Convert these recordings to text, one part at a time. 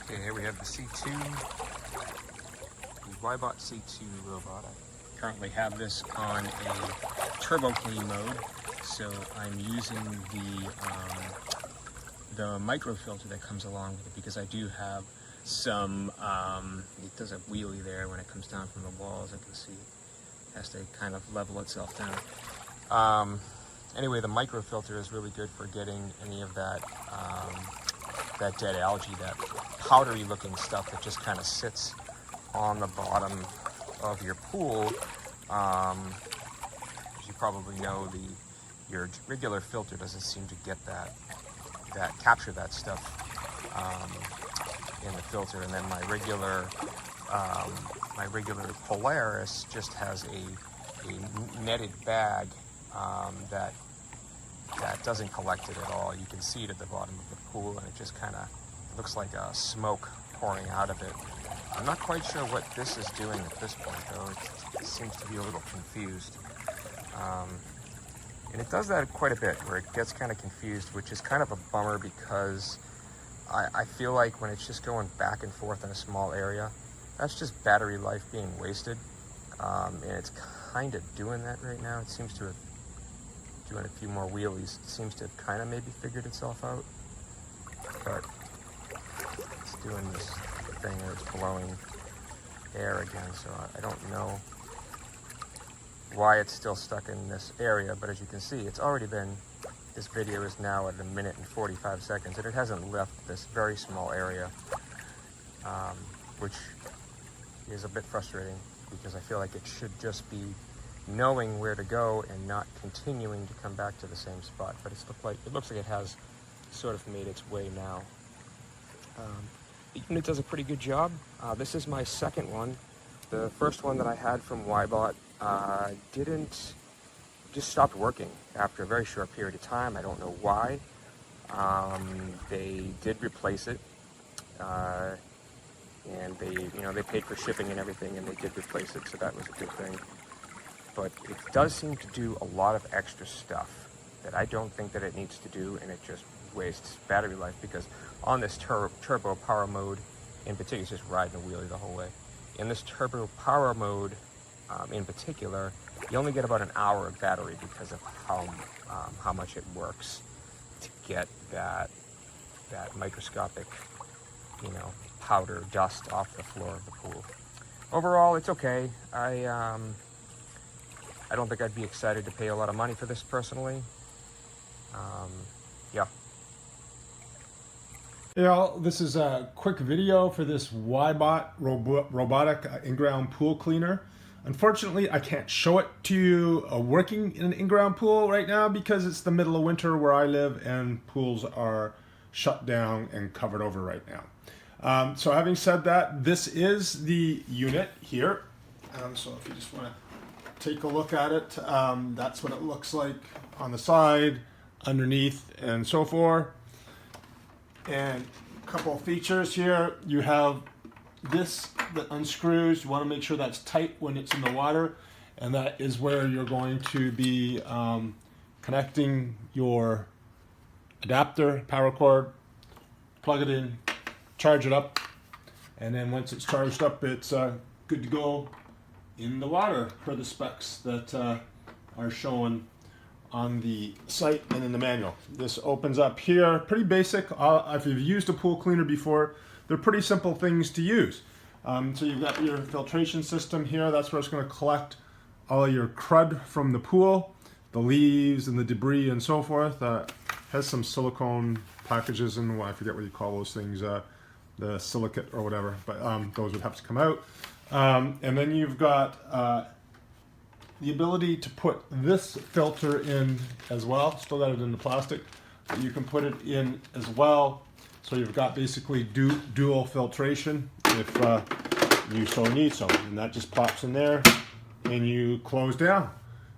Okay, here we have the C2, the WYBOT C2 robot. I currently have this on a turbo clean mode, so I'm using the micro filter that comes along with it because I do have some, it does a wheelie there when it comes down from the walls. I can see it has to kind of level itself down. Anyway, the micro filter is really good for getting any of that that dead algae, that powdery looking stuff that just kind of sits on the bottom of your pool. As you probably know, your regular filter doesn't seem to get capture that stuff in the filter, and then my regular Polaris just has a netted bag that doesn't collect it at all. You can see it at the bottom of the pool, and it just kind of looks like a smoke pouring out of it. I'm not quite sure what this is doing at this point, though. It seems to be a little confused. And it does that quite a bit, where it gets kind of confused, which is kind of a bummer because I feel like when it's just going back and forth in a small area, that's just battery life being wasted. And it's kind of doing that right now. It seems to have doing a few more wheelies. It seems to have kind of maybe figured itself out, but it's doing this thing where it's blowing air again, so I don't know why it's still stuck in this area, but as you can see, it's already been, this video is now at 1 minute and 45 seconds, and it hasn't left this very small area, which is a bit frustrating because I feel like it should just be knowing where to go and not continuing to come back to the same spot. But it looks like it has sort of made its way now. The unit does a pretty good job. This is my second one. The first one that I had from WYBOT just stopped working after a very short period of time. I don't know why. They did replace it, and they paid for shipping and everything, and they did replace it, so that was a good thing. But it does seem to do a lot of extra stuff that I don't think that it needs to do, and it just wastes battery life because on this turbo power mode in particular, it's just riding a wheelie the whole way. In this turbo power mode in particular, you only get about an hour of battery because of how much it works to get that microscopic, powder dust off the floor of the pool. Overall, it's okay. I don't think I'd be excited to pay a lot of money for this personally. Yeah. Yeah, this is a quick video for this WYBOT robotic in-ground pool cleaner. Unfortunately, I can't show it to you working in an in-ground pool right now because it's the middle of winter where I live and pools are shut down and covered over right now. So having said that, this is the unit here. So if you just want to take a look at it, that's what it looks like on the side, underneath, and so forth. And a couple of features here. You have this that unscrews. You want to make sure that's tight when it's in the water, and that is where you're going to be connecting your adapter, power cord, plug it in, charge it up, and then once it's charged up, it's good to go in the water per the specs that are shown on the site and in the manual. This opens up here, pretty basic. If you've used a pool cleaner before, they're pretty simple things to use. So you've got your filtration system here. That's where it's going to collect all your crud from the pool, the leaves and the debris and so forth. Has some silicone packages in, I forget what you call those things, the silicate or whatever, but those would have to come out. And then you've got the ability to put this filter in as well. Still got it in the plastic, but you can put it in as well. So you've got basically dual filtration if you so need so. And that just pops in there and you close down.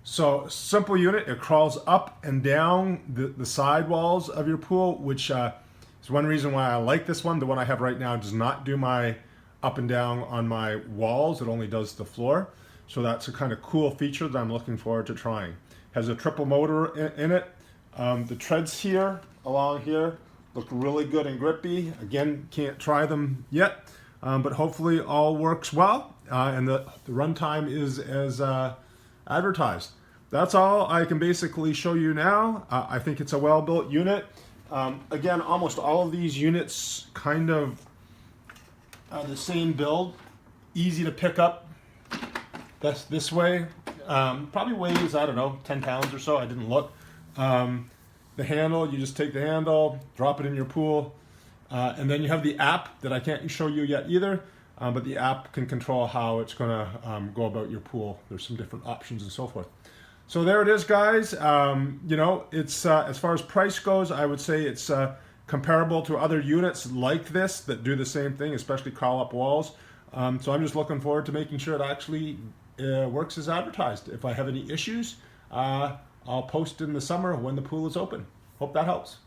So simple unit, it crawls up and down the side walls of your pool, which is one reason why I like this one. The one I have right now does not do my up and down on my walls. It only does the floor. So that's a kind of cool feature that I'm looking forward to trying. Has a triple motor in it. The treads here, along here, Look really good and grippy. Again, can't try them yet, but hopefully all works well, and the runtime is as advertised. That's all I can basically show you now. I think it's a well-built unit. Again, almost all of these units kind of the same build, easy to pick up. That's this way. Probably weighs, I don't know, 10 pounds or so. I didn't look. The handle, you just take the handle, drop it in your pool, and then you have the app that I can't show you yet either, but the app can control how it's going to go about your pool. There's some different options and so forth. So there it is, guys. You know, it's as far as price goes, I would say it's comparable to other units like this that do the same thing, especially crawl up walls. So I'm just looking forward to making sure it actually works as advertised. If I have any issues, I'll post in the summer when the pool is open. Hope that helps.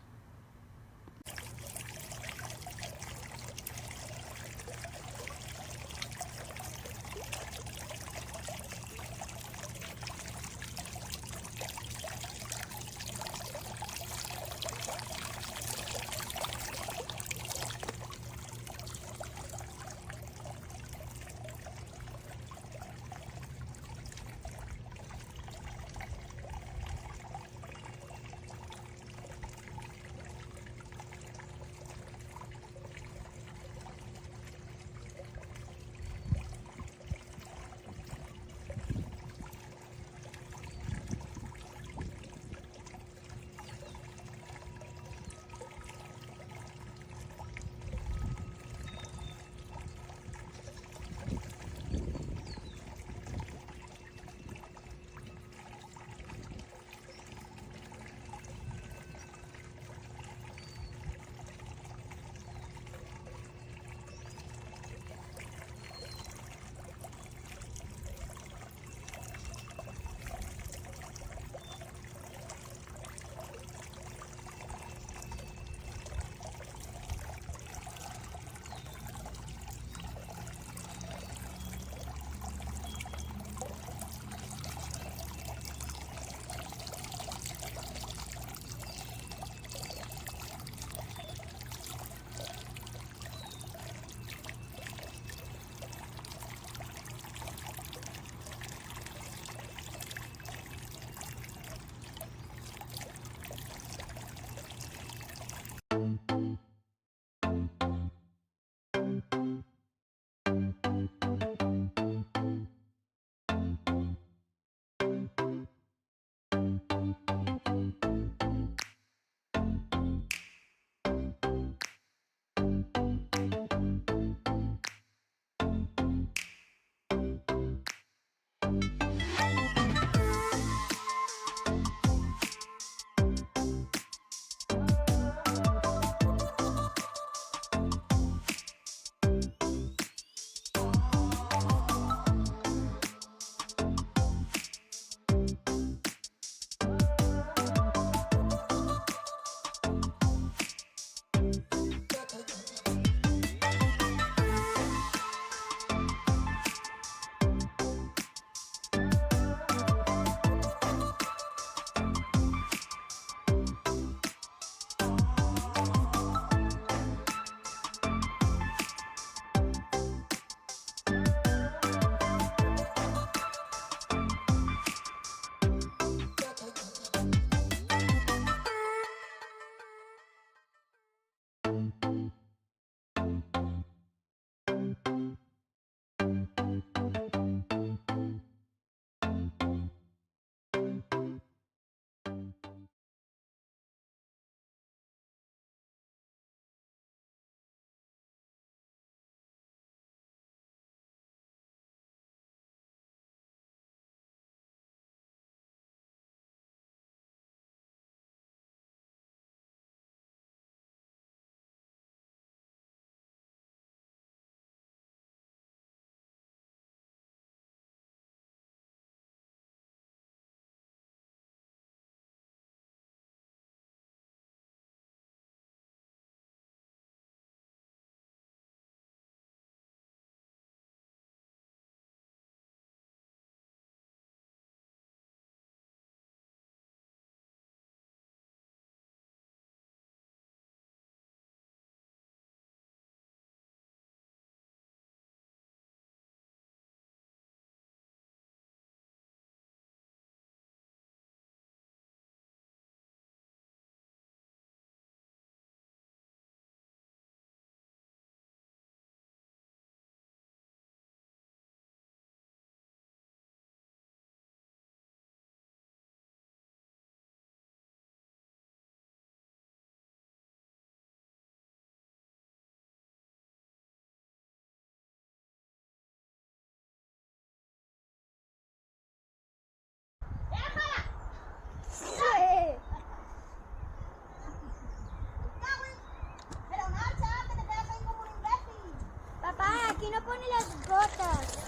aquí no pone las gotas.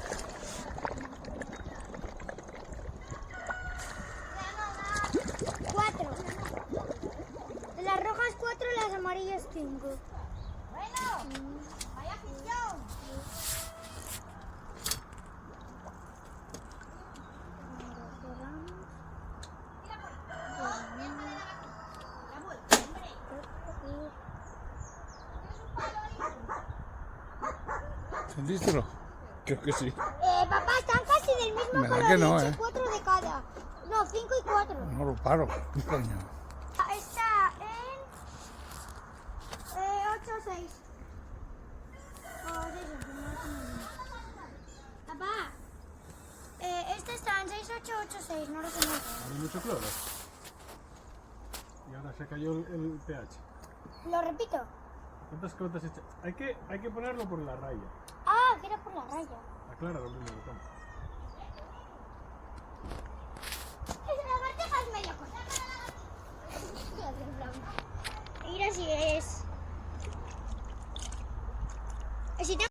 Cuatro. De las rojas 4, las amarillas 5. Bueno, vaya afición. ¿Sentiste? Creo que sí. Papá, están casi del mismo ¿Verdad color. que no, he hecho 4 de cada. No, 5 y 4. No lo paro, coño. Está en 8 o 6. Papá, este está en 6, 8, 8, 6. No lo sé mucho. Hay mucho cloro. Y ahora se cayó el pH. Lo repito. ¿Cuántas clotas echas? Hay que ponerlo por la raya. Ah, que era por la raya. Acláralo primero, toma. La marteja es media cosa. Mira si es. Si te...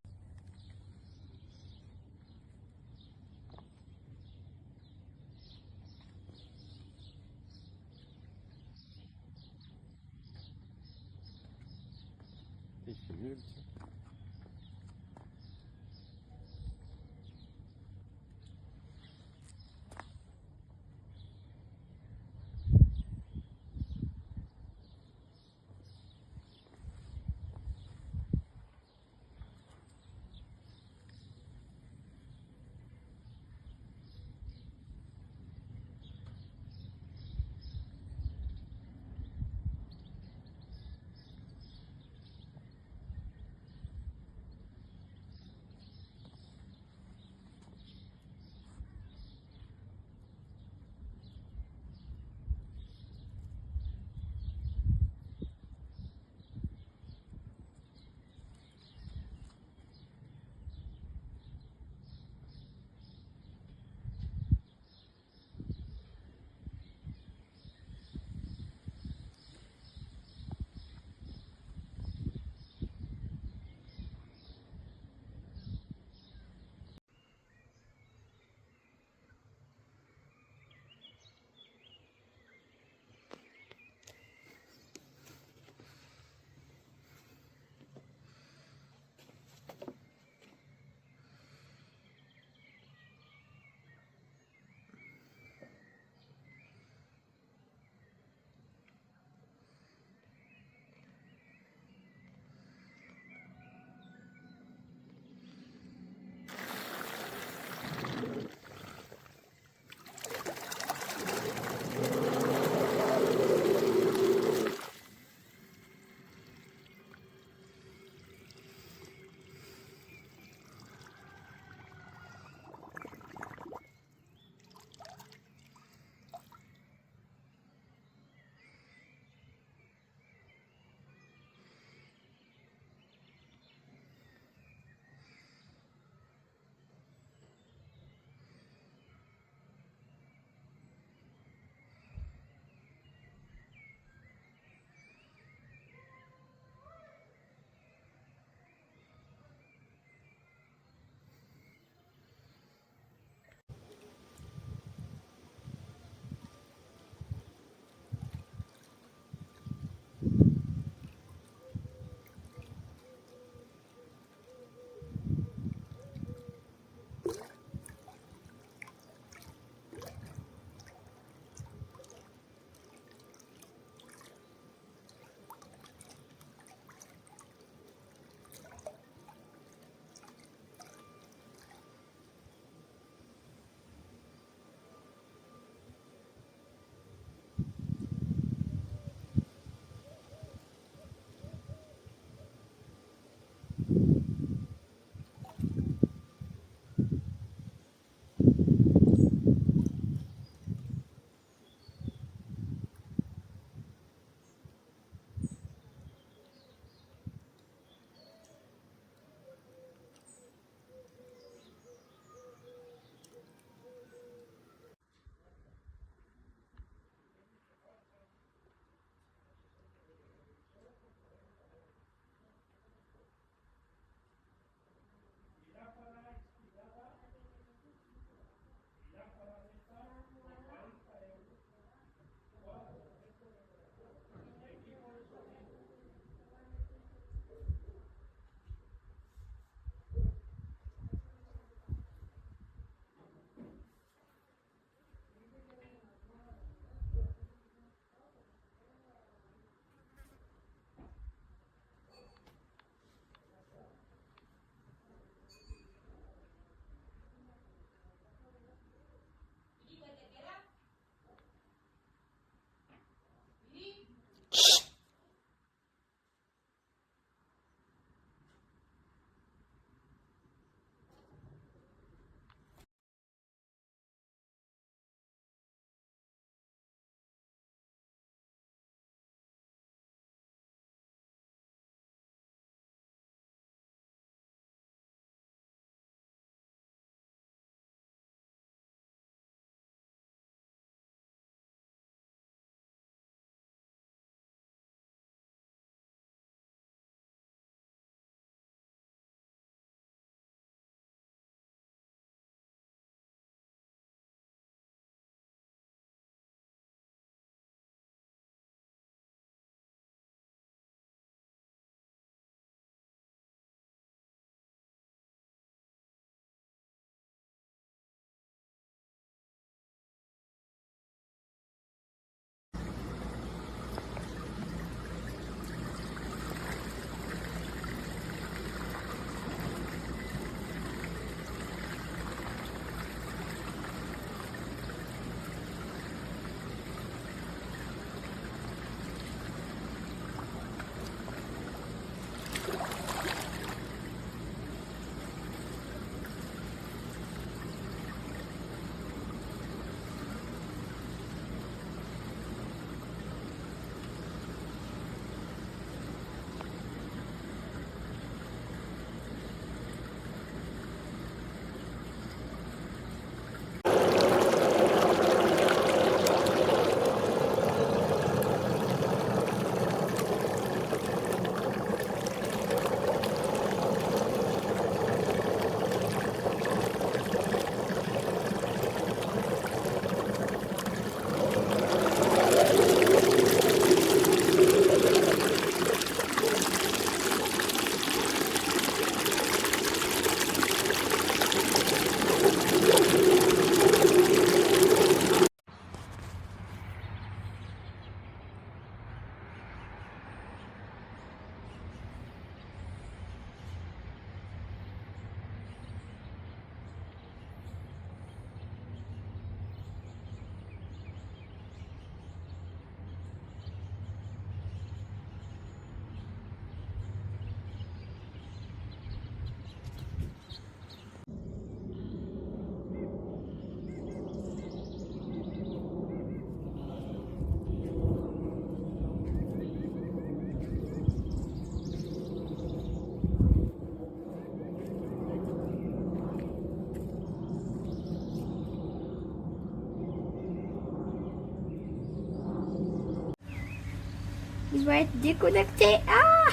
il va être déconnecté. Ah,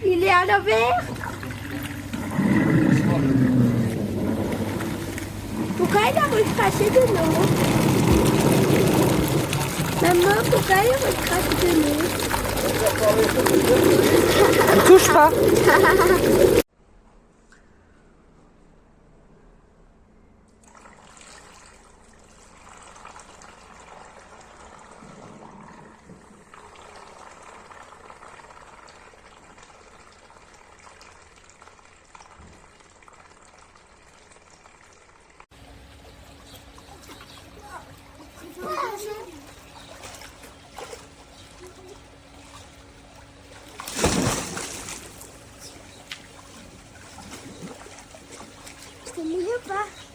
il est à l'envers. Pourquoi il a recraché de l'eau? Maman, pourquoi il a recraché de l'eau? Ne touche pas. C'est mieux pas?